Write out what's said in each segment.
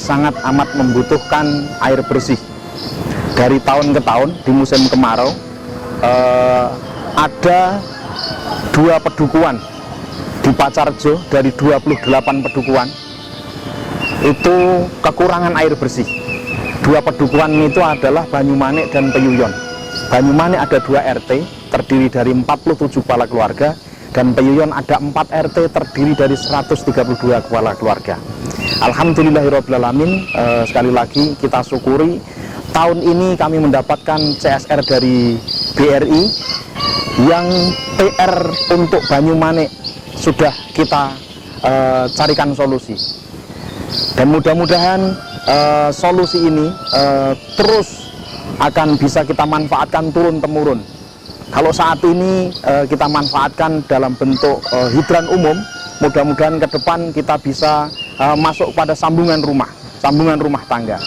sangat amat membutuhkan air bersih. Dari tahun ke tahun di musim kemarau ada 2 pedukuhan di Pacarjo, dari 28 pedukuhan itu kekurangan air bersih. 2 pedukuhan itu adalah Banyumanik dan Peyuyon. Banyumanik ada 2 RT terdiri dari 47 kepala keluarga, dan Peyuyon ada 4 RT terdiri dari 132 kepala keluarga. Alhamdulillahirrahmanirrahim, sekali lagi kita syukuri tahun ini kami mendapatkan CSR dari BRI yang PR untuk Banyumanik sudah kita carikan solusi, dan mudah-mudahan solusi ini terus akan bisa kita manfaatkan turun-temurun. Kalau saat ini kita manfaatkan dalam bentuk hidran umum, mudah-mudahan ke depan kita bisa masuk pada sambungan rumah tangga.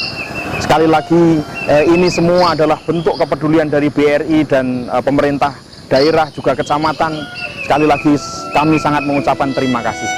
Sekali lagi ini semua adalah bentuk kepedulian dari BRI dan pemerintah daerah juga kecamatan. Sekali lagi kami sangat mengucapkan terima kasih.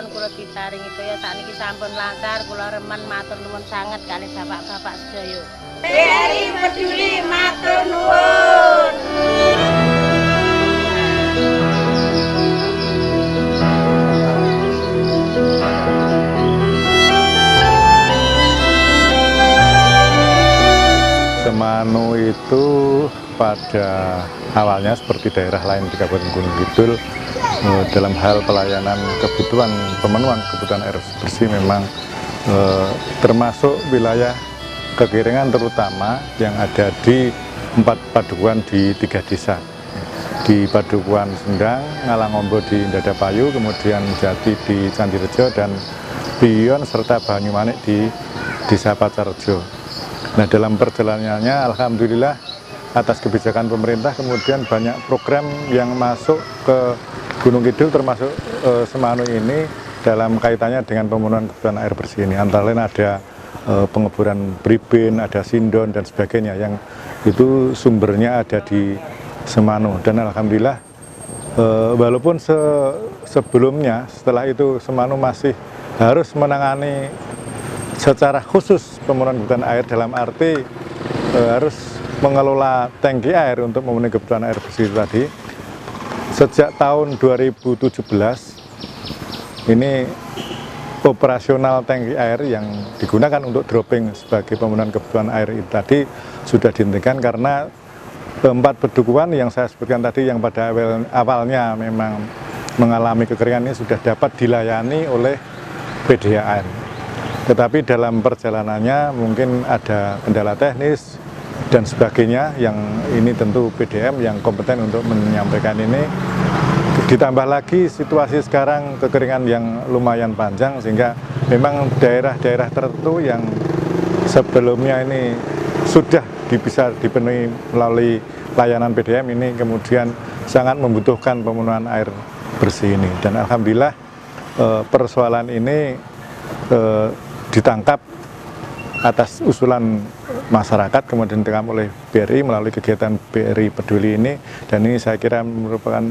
Kula diparingi toya sakniki sampun lancar, kula remen matur nuwun sanget kalih bapak-bapak sedaya. BRI Peduli matur nuwun. Semanu itu pada awalnya seperti daerah lain di Kabupaten Gunung Kidul, dalam hal pelayanan pemenuhan kebutuhan air bersih memang termasuk wilayah Kekiringan, terutama yang ada di 4 padukuhan di 3 desa, di Padukuhan Sendang, Ngalangombo di Dadapayu, kemudian Jati di Candirejo, dan Peyuyon serta Banyumanik di Desa Pacarjo. Nah, dalam perjalanannya alhamdulillah atas kebijakan pemerintah kemudian banyak program yang masuk ke Gunung Kidul, termasuk Semanu ini dalam kaitannya dengan pemenuhan kebutuhan air bersih ini. Antara lain ada pengeboran Bribin, ada Sindon dan sebagainya yang itu sumbernya ada di Semanu. Dan alhamdulillah walaupun sebelumnya setelah itu Semanu masih harus menangani secara khusus pemenuhan kebutuhan air dalam arti harus mengelola tangki air untuk memenuhi kebutuhan air bersih tadi. Sejak tahun 2017 ini operasional tangki air yang digunakan untuk dropping sebagai pemenuhan kebutuhan air itu tadi sudah dihentikan karena 4 pedukuhan yang saya sebutkan tadi yang pada awalnya memang mengalami kekeringan ini sudah dapat dilayani oleh PDAM. Tetapi dalam perjalanannya mungkin ada kendala teknis dan sebagainya, yang ini tentu PDAM yang kompeten untuk menyampaikan ini. Ditambah lagi situasi sekarang kekeringan yang lumayan panjang, sehingga memang daerah-daerah tertentu yang sebelumnya ini sudah bisa dipenuhi melalui layanan PDAM ini kemudian sangat membutuhkan pemenuhan air bersih ini. Dan alhamdulillah persoalan ini ditangkap atas usulan masyarakat, kemudian ditangkap oleh BRI melalui kegiatan BRI Peduli ini, dan ini saya kira merupakan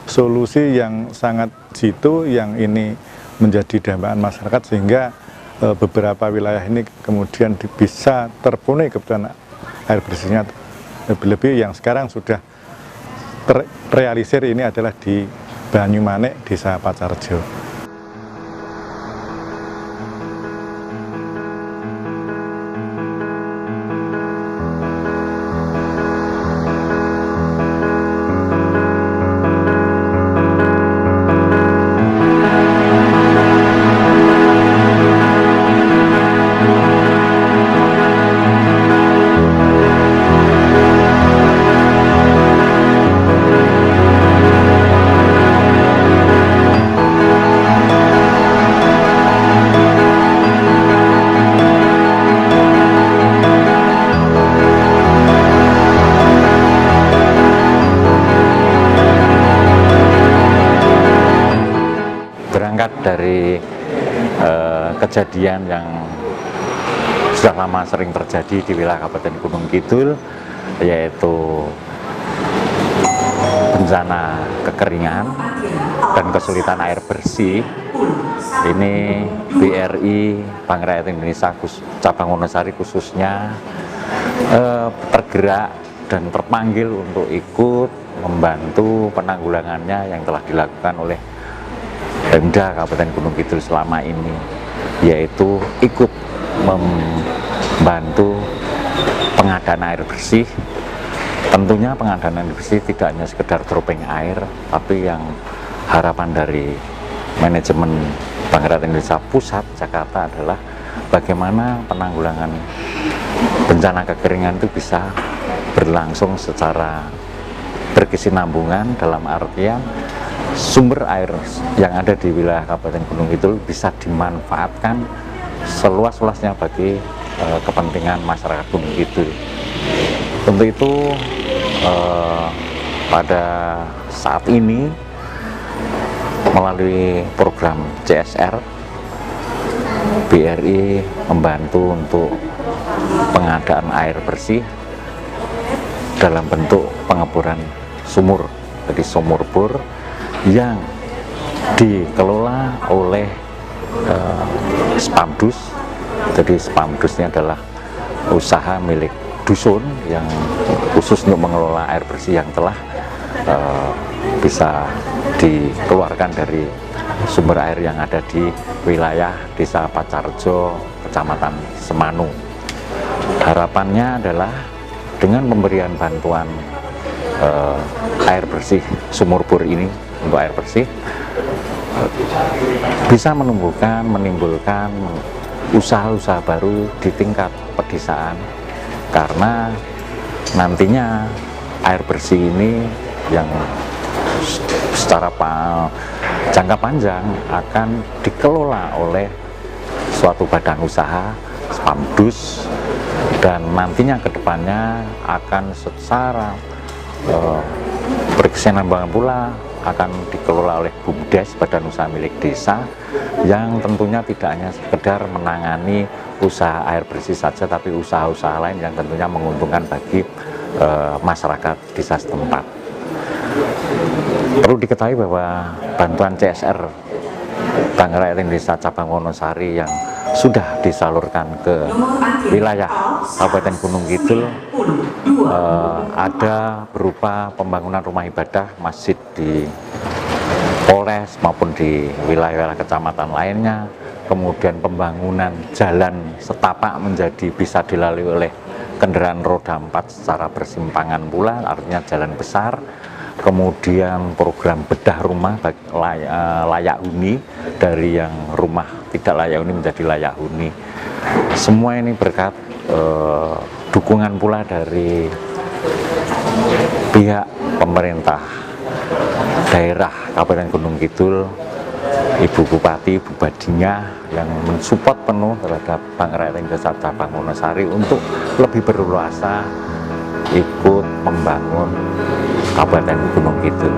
solusi yang sangat jitu yang ini menjadi dambaan masyarakat, sehingga beberapa wilayah ini kemudian bisa terpenuhi kebutuhan air bersihnya. Lebih-lebih yang sekarang sudah terrealisir ini adalah di Banyumanik, Desa Pacarjo. kejadian yang sudah lama sering terjadi di wilayah Kabupaten Gunung Kidul, yaitu bencana kekeringan dan kesulitan air bersih. Ini BRI Bank Rakyat Indonesia cabang Wonosari khususnya tergerak dan terpanggil untuk ikut membantu penanggulangannya yang telah dilakukan oleh Pemda Kabupaten Gunung Kidul selama ini, yaitu ikut membantu pengadaan air bersih. Tentunya pengadaan air bersih tidak hanya sekedar dropping air, tapi yang harapan dari manajemen Bank Rakyat Indonesia Pusat Jakarta adalah bagaimana penanggulangan bencana kekeringan itu bisa berlangsung secara berkesinambungan, dalam artian sumber air yang ada di wilayah Kabupaten Gunung Kidul bisa dimanfaatkan seluas-luasnya bagi kepentingan masyarakat Gunung Kidul. Untuk itu pada saat ini melalui program CSR, BRI membantu untuk pengadaan air bersih dalam bentuk pengeboran sumur, jadi sumur bor yang dikelola oleh Spamdus. Jadi Spamdus ini adalah usaha milik dusun yang khusus untuk mengelola air bersih yang telah bisa dikeluarkan dari sumber air yang ada di wilayah Desa Pacarjo, Kecamatan Semanu. Harapannya adalah dengan pemberian bantuan air bersih sumur bor ini untuk air bersih bisa menimbulkan usaha-usaha baru di tingkat pedesaan, karena nantinya air bersih ini yang secara jangka panjang akan dikelola oleh suatu badan usaha Spamdus, dan nantinya kedepannya akan secara berkesinambungan pula akan dikelola oleh BUMDes, badan usaha milik desa, yang tentunya tidak hanya sekedar menangani usaha air bersih saja, tapi usaha-usaha lain yang tentunya menguntungkan bagi masyarakat desa setempat. Perlu diketahui bahwa bantuan CSR Bank Rakyat Indonesia cabang Wonosari yang sudah disalurkan ke wilayah Kabupaten Gunung Kidul ada berupa pembangunan rumah ibadah, masjid di Polres maupun di wilayah kecamatan lainnya, kemudian pembangunan jalan setapak menjadi bisa dilalui oleh kendaraan roda 4 secara bersimpangan pula, artinya jalan besar. Kemudian program bedah rumah layak huni, dari yang rumah tidak layak huni menjadi layak huni. Semua ini berkat dukungan pula dari pihak pemerintah daerah Kabupaten Gunung Kidul, Ibu Bupati, Ibu Badinga, yang mensupport penuh terhadap Bank Rakyat Indonesia cabang Wonosari untuk lebih berleluasa ikut membangun Kabupaten Gunung Kidul.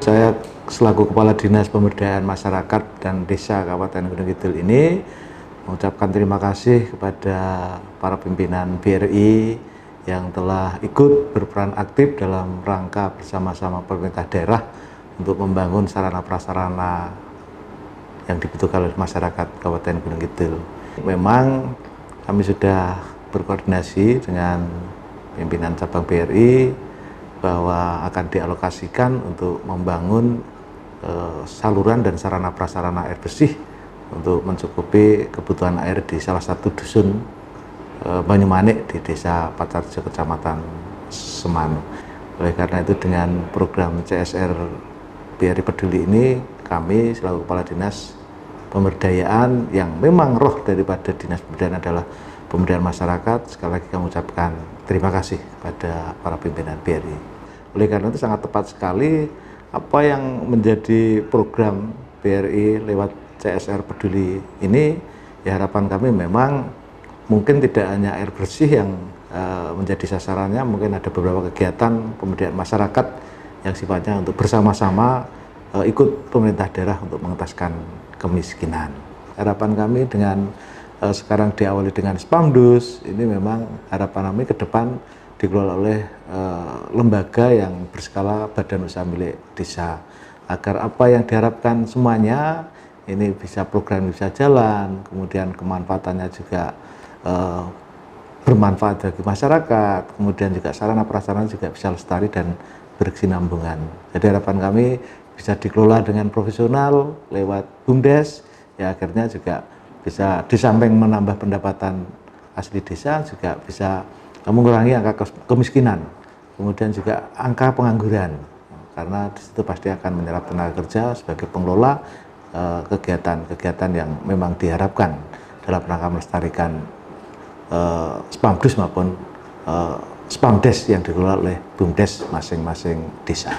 Saya selaku Kepala Dinas Pemberdayaan Masyarakat dan Desa Kabupaten Gunung Kidul ini mengucapkan terima kasih kepada para pimpinan BRI yang telah ikut berperan aktif dalam rangka bersama-sama pemerintah daerah untuk membangun sarana prasarana yang dibutuhkan oleh masyarakat Kabupaten Gunung Kidul. Memang kami sudah berkoordinasi dengan pimpinan cabang BRI bahwa akan dialokasikan untuk membangun saluran dan sarana prasarana air bersih untuk mencukupi kebutuhan air di salah satu dusun Banyumanik di Desa Pacarjo, Kecamatan Semanu. Oleh karena itu dengan program CSR BRI Peduli ini, kami selaku Kepala Dinas Pemberdayaan yang memang roh daripada Dinas Pemberdayaan adalah pemberdayaan masyarakat, sekali lagi kami ucapkan terima kasih pada para pimpinan BRI. Oleh karena itu sangat tepat sekali apa yang menjadi program BRI lewat CSR Peduli ini, ya harapan kami memang mungkin tidak hanya air bersih yang menjadi sasarannya, mungkin ada beberapa kegiatan pemberdayaan masyarakat yang sifatnya untuk bersama-sama ikut pemerintah daerah untuk mengentaskan kemiskinan. Harapan kami dengan sekarang diawali dengan Spamdus, ini memang harapan kami ke depan dikelola oleh lembaga yang berskala badan usaha milik desa, agar apa yang diharapkan semuanya ini bisa program bisa jalan, kemudian kemanfaatannya juga bermanfaat bagi masyarakat, kemudian juga sarana prasarana juga bisa lestari dan berkesinambungan. Jadi harapan kami bisa dikelola dengan profesional lewat BUMDes, ya akhirnya juga bisa di samping menambah pendapatan asli desa juga bisa mengurangi angka kemiskinan, kemudian juga angka pengangguran, karena di situ pasti akan menyerap tenaga kerja sebagai pengelola kegiatan-kegiatan yang memang diharapkan dalam rangka melestarikan Spamdus maupun Spamdes yang dikelola oleh BUMDes masing-masing desa.